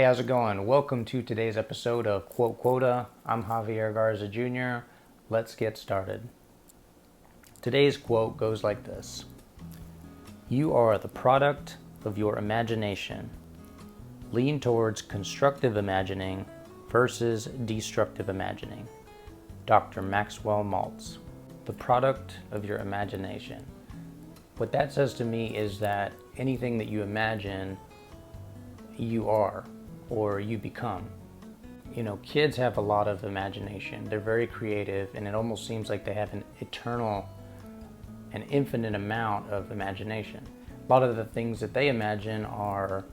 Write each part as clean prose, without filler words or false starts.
how's it going? Welcome to today's episode of Quota. I'm Javier Garza Jr. Let's get started. Today's quote goes like this: "You are the product of your imagination. Lean towards constructive imagining versus destructive imagining." Dr. Maxwell Maltz. The product of your imagination. What that says to me is that anything that you imagine, you are or you become. You know, kids have a lot of imagination. They're very creative, and it almost seems like they have an infinite amount of imagination. A lot of the things that they imagine are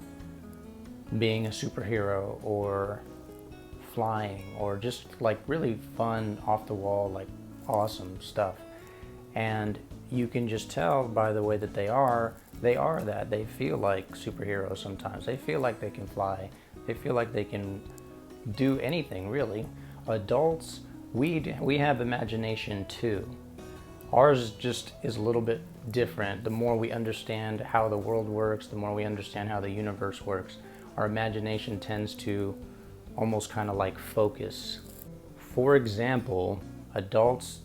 being a superhero or flying or just like really fun, off the wall, like awesome stuff. And you can just tell by the way that they are that. They feel like superheroes sometimes. They feel like they can fly. They feel like they can do anything, really. Adults, we have imagination too. Ours just is a little bit different. The more we understand how the world works, the more we understand how the universe works, our imagination tends to almost kind of like focus. For example, adults,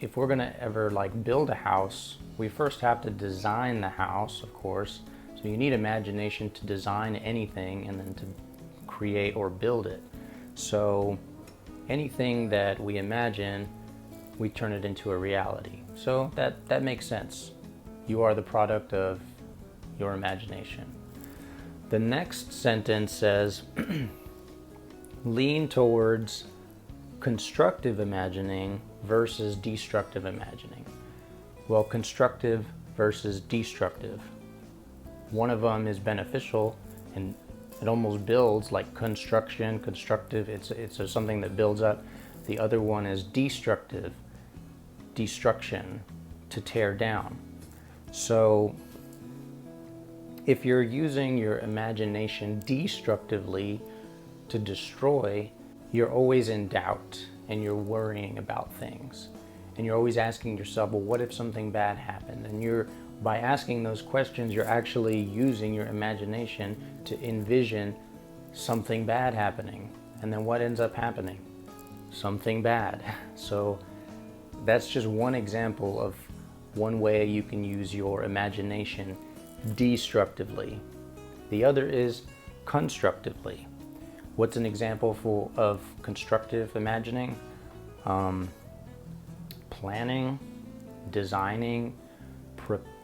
if we're gonna ever like build a house, we first have to design the house, of course. So you need imagination to design anything and then to create or build it. So anything that we imagine, we turn it into a reality. So that makes sense. You are the product of your imagination. The next sentence says, lean towards constructive imagining versus destructive imagining. Well, constructive versus destructive. One of them is beneficial and it almost builds, like construction, constructive, it's something that builds up. The other one is destructive, destruction, to tear down. So if you're using your imagination destructively to destroy, you're always in doubt and you're worrying about things. And you're always asking yourself, well, what if something bad happened? And by asking those questions, you're actually using your imagination to envision something bad happening. And then what ends up happening? Something bad. So that's just one example of one way you can use your imagination destructively. The other is constructively. What's an example of constructive imagining? Planning, designing,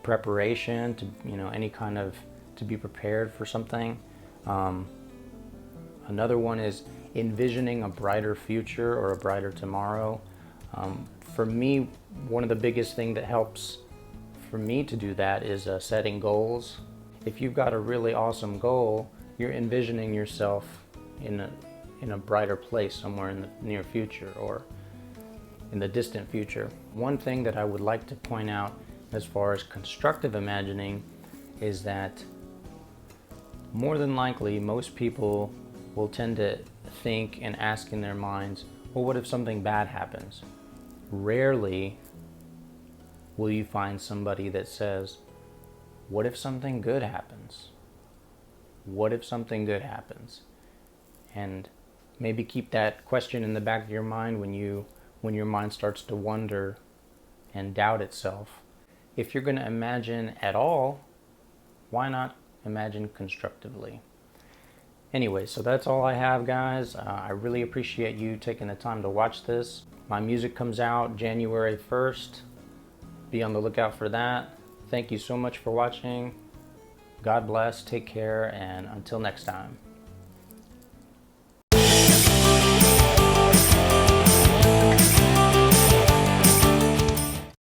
preparation to, any kind of, to be prepared for something. Another one is envisioning a brighter future or a brighter tomorrow. For me, one of the biggest things that helps for me to do that is setting goals. If you've got a really awesome goal, you're envisioning yourself in a brighter place somewhere in the near future or in the distant future. One thing that I would like to point out as far as constructive imagining is that more than likely most people will tend to think and ask in their minds, well, what if something bad happens? Rarely will you find somebody that says, what if something good happens? What if something good happens? And maybe keep that question in the back of your mind when your mind starts to wonder and doubt itself. If you're going to imagine at all, why not imagine constructively? Anyway, so that's all I have, guys. I really appreciate you taking the time to watch this. My music comes out January 1st. Be on the lookout for that. Thank you so much for watching. God bless, take care, and until next time.